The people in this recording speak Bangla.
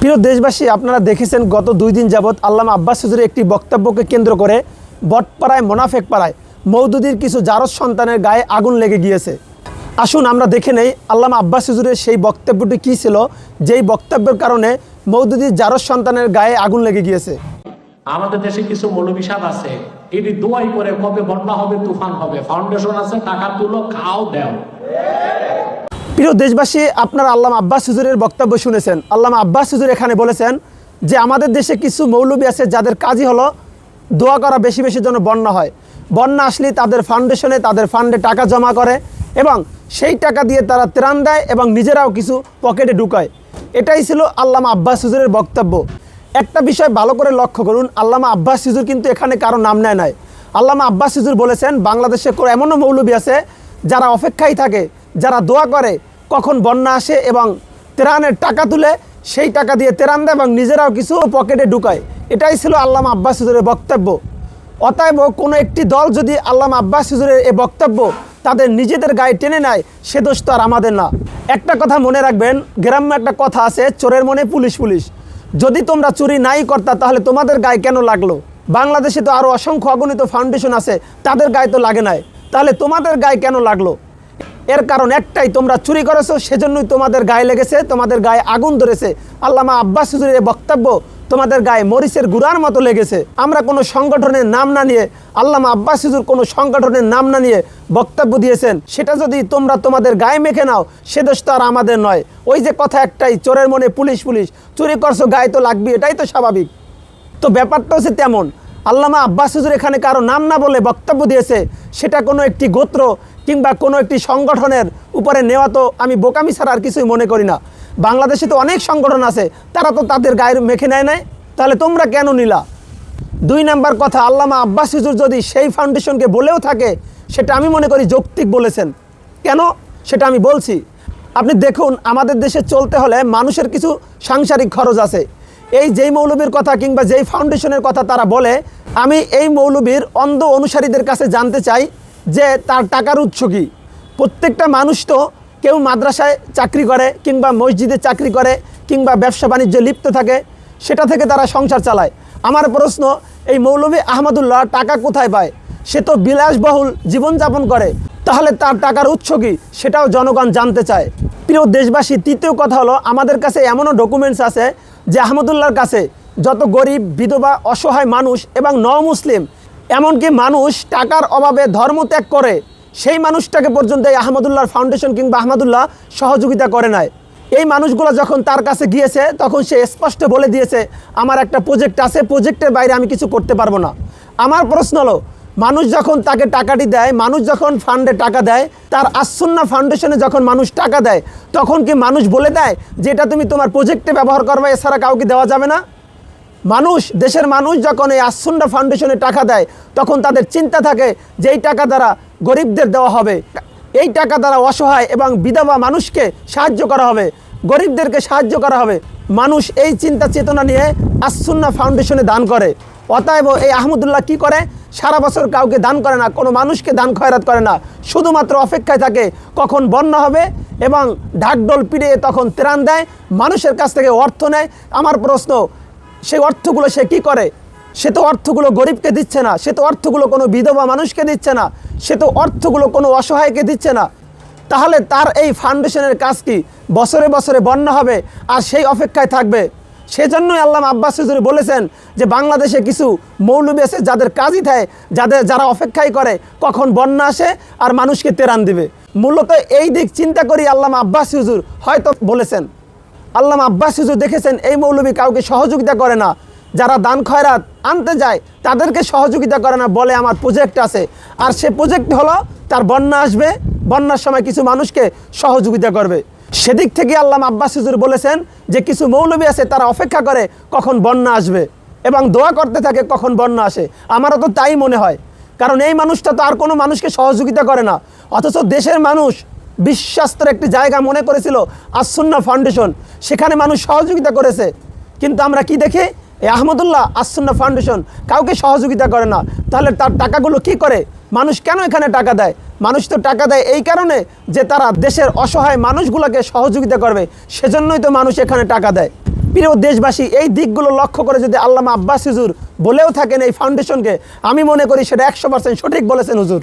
প্রিয় দেশবাসী, আপনারা দেখেছেন গত 2 দিন যাবৎ আল্লামা আব্বাস হুজুরের একটি বক্তব্যকে কেন্দ্র করে বটপাড়ায় মোনাফেক পাড়ায় মওদুদীর কিছু জারজ সন্তানের গায়ে আগুন লেগে গিয়েছে। আসুন আমরা দেখে নেই আল্লামা আব্বাস হুজুরের সেই বক্তব্যটি কী ছিল, যেই বক্তব্যের কারণে মওদুদীর জারজ সন্তানের গায়ে আগুন লেগে গিয়েছে। আমাদের দেশে কিছু মৌলবী সাহেব আছে, এটি দোয়াই করে কবে বন্যা হবে, তুফান হবে, ফাউন্ডেশন আছে, টাকা তুলো, খাও দেও। প্রিয় দেশবাসী, আপনারা আল্লামা আব্বাস হুজুরের বক্তব্য শুনেছেন। আল্লামা আব্বাস হুজুর এখানে বলেছেন যে আমাদের দেশে কিছু মৌলবী আছে যাদের কাজই হলো দোয়া করা বেশি বেশি যেন বন্যা হয়। বন্যা আসলে তাদের ফাউন্ডেশনে, তাদের ফান্ডে টাকা জমা করে এবং সেই টাকা দিয়ে তারা ত্রাণ দেয় এবং নিজেরাও কিছু পকেটে ঢুকায়। এটাই ছিল আল্লামা আব্বাস হুজুরের বক্তব্য। একটা বিষয় ভালো করে লক্ষ্য করুন, আল্লামা আব্বাস হুজুর কিন্তু এখানে কারো নাম নেয় নাই। আল্লামা আব্বাস হুজুর বলেছেন বাংলাদেশে এমনও মৌলবী আছে যারা অপেক্ষায় থাকে, যারা দোয়া করে কখন বন্যা আসে এবং ত্রাণের টাকা তুলে সেই টাকা দিয়ে ত্রাণ দেয় এবং নিজেরাও কিছু পকেটে ঢুকায়। এটাই ছিল আল্লামা আব্বাস হুজুরের বক্তব্য। অতএব কোনো একটি দল যদি আল্লামা আব্বাস হুজুরের এই বক্তব্য তাদের নিজেদের গায়ে টেনে নেয়, সে দোষ তো আর আমাদের না। একটা কথা মনে রাখবেন, গ্রাম্য একটা কথা আছে, চোরের মনে পুলিশ পুলিশ। যদি তোমরা চুরি নাই করতা তাহলে তোমাদের গায়ে কেন লাগলো? বাংলাদেশে তো আরও অসংখ্য অগণিত ফাউন্ডেশন আছে, তাদের গায়ে তো লাগে নাই, তাহলে তোমাদের গায়ে কেন লাগলো? এর কারণ একটাই, তোমরা চুরি করেছো, সেজন্যই তোমাদের গায়ে লেগেছে, তোমাদের গায়ে আগুন ধরেছে। আল্লামা আব্বাস হুজুরের বক্তব্য তোমাদের গায়ে মরিচের গুঁড়ার মতো লেগেছে। আমরা কোনো সংগঠনের নাম না নিয়ে, আল্লামা আব্বাস হুজুর কোনো সংগঠনের নাম না নিয়ে বক্তব্য দিয়েছেন, সেটা যদি তোমরা তোমাদের গায়ে মেখে নাও, সে দোষ তো আর আমাদের নয়। ওই যে কথা একটাই, চোরের মনে পুলিশ পুলিশ, চুরি করছো গায়ে তো লাগবে, এটাই তো স্বাভাবিক। তো ব্যাপারটা হচ্ছে তেমন। আল্লামা আব্বাস হুজুর এখানে কারো নাম না বলে বক্তব্য দিয়েছে, সেটা কোনো একটি গোত্র কিংবা কোনো একটি সংগঠনের উপরে নেওয়া তো আমি বোকামি ছাড়া আর কিছুই মনে করি না। বাংলাদেশে তো অনেক সংগঠন আছে, তারা তো তাদের গায়ের মেখে নেয় নাই, তাহলে তোমরা কেন নিলা? 2 নাম্বার কথা, আল্লামা আব্বাস হুজুর যদি সেই ফাউন্ডেশনকে বলেও থাকে, সেটা আমি মনে করি যৌক্তিক বলেছেন। কেন সেটা আমি বলছি। আপনি দেখুন, আমাদের দেশে চলতে হলে মানুষের কিছু সাংসারিক খরচ আছে। এই যেই মৌলবীর কথা কিংবা যেই ফাউন্ডেশনের কথা তারা বলে, আমি এই মৌলবীর অন্ধ অনুসারীদের কাছে জানতে চাই যে তার টাকার উৎস কী। প্রত্যেকটা মানুষ তো কেউ মাদ্রাসায় চাকরি করে কিংবা মসজিদে চাকরি করে কিংবা ব্যবসা বাণিজ্যে লিপ্ত থাকে, সেটা থেকে তারা সংসার চালায়। আমার প্রশ্ন, এই মৌলবী আহমদুল্লাহ টাকা কোথায় পায়? সে তো বিলাসবহুল জীবনযাপন করে, তাহলে তার টাকার উৎস কী সেটাও জনগণ জানতে চায়। প্রিয় দেশবাসী, তৃতীয় কথা হলো, আমাদের কাছে এমনও ডকুমেন্টস আছে যে আহমদুল্লাহর কাছে যত গরিব, বিধবা, অসহায় মানুষ এবং মুসলিম, এমনকি মানুষ টাকার অভাবে ধর্ম ত্যাগ করে, সেই মানুষটাকে পর্যন্ত এই আহমদুল্লাহর ফাউন্ডেশন কিংবা আহমদুল্লাহ সহযোগিতা করে নাই। এই মানুষগুলো যখন তার কাছে গিয়েছে, তখন সে স্পষ্ট বলে দিয়েছে আমার একটা প্রজেক্ট আছে, প্রজেক্টের বাইরে আমি কিছু করতে পারবো না। আমার প্রশ্ন হলো, মানুষ যখন তাকে টাকাটি দেয়, মানুষ যখন ফান্ডে টাকা দেয়, তার আসুন্নাহ ফাউন্ডেশনে যখন মানুষ টাকা দেয়, তখন কি মানুষ বলে দেয় যে এটা তুমি তোমার প্রজেক্টে ব্যবহার করবে, এছাড়া কাউকে দেওয়া যাবে না? মানুষ, দেশের মানুষ যখন এই আসুন্নাহ ফাউন্ডেশনে টাকা দেয়, তখন তাদের চিন্তা থাকে যে এই টাকা দ্বারা গরিবদের দেওয়া হবে, এই টাকা দ্বারা অসহায় এবং বিধবা মানুষকে সাহায্য করা হবে, গরিবদেরকে সাহায্য করা হবে। মানুষ এই চিন্তা চেতনা নিয়ে আসুন্নাহ ফাউন্ডেশনে দান করে। অতএব এই আহমদুল্লাহ কি করে? সারা বছর কাউকে দান করে না, কোনো মানুষকে দান খয়রাত করে না, শুধুমাত্র অপেক্ষায় থাকে কখন বন্যা হবে এবং ঢাকঢোল পিটিয়ে তখন ত্রাণ দেয়, মানুষের কাছ থেকে অর্থ নেয়। আমার প্রশ্ন, সেই অর্থগুলো সে কী করে? সে তো অর্থগুলো গরিবকে দিচ্ছে না, সে তো অর্থগুলো কোনো বিধবা মানুষকে দিচ্ছে না, সে তো অর্থগুলো কোনো অসহায়কে দিচ্ছে না। তাহলে তার এই ফাউন্ডেশনের কাজ কি? বছরে বছরে বন্যা হবে আর সেই অপেক্ষায় থাকবে। সেজন্যই আল্লামা আব্বাস হুজুর বলেছেন যে বাংলাদেশে কিছু মৌলবী আছে যাদের কাজই থাকে, যারা অপেক্ষাই করে কখন বন্যা আসে আর মানুষকে ত্রাণ দিবে। মূলত এই দিক চিন্তা করি আল্লামা আব্বাস হুজুর হয়তো বলেছেন। আল্লামা আব্বাস হুজুর দেখেছেন এই মৌলবী কাউকে সহযোগিতা করে না, যারা দান খয়রাত আনতে যায় তাদেরকে সহযোগিতা করে না, বলে আমার প্রজেক্ট আছে, আর সে প্রজেক্ট হলো তার বন্যা আসবে, বন্যার সময় কিছু মানুষকে সহযোগিতা করবে। সেদিক থেকে আল্লামা আব্বাস হুজুর বলেছেন যে কিছু মৌলবী আছে তারা অপেক্ষা করে কখন বন্যা আসবে এবং দোয়া করতে থাকে কখন বন্যা আসে। আমারও তো তাই মনে হয়, কারণ এই মানুষটা তো আর কোনো মানুষকে সহযোগিতা করে না, অথচ দেশের মানুষ বিশ্বাস্ত্র একটি জায়গা মনে করেছিল আসুন্নাহ ফাউন্ডেশন, সেখানে মানুষ সহযোগিতা করেছে। কিন্তু আমরা কি দেখি, এই আহমদুল্লাহ আসুন্নাহ ফাউন্ডেশন কাউকে সহযোগিতা করে না। তাহলে তার টাকাগুলো কি করে? মানুষ কেন এখানে টাকা দেয়? মানুষ তো টাকা দেয় এই কারণে যে তারা দেশের অসহায় মানুষগুলোকে সহযোগিতা করবে, সেজন্যই তো মানুষ এখানে টাকা দেয়। প্রিয় দেশবাসী, এই দিকগুলো লক্ষ্য করে যদি আল্লামা আব্বাস হুজুর বলেও থাকেন এই ফাউন্ডেশনকে, আমি মনে করি সেটা 100% সঠিক বলেছেন হুজুর।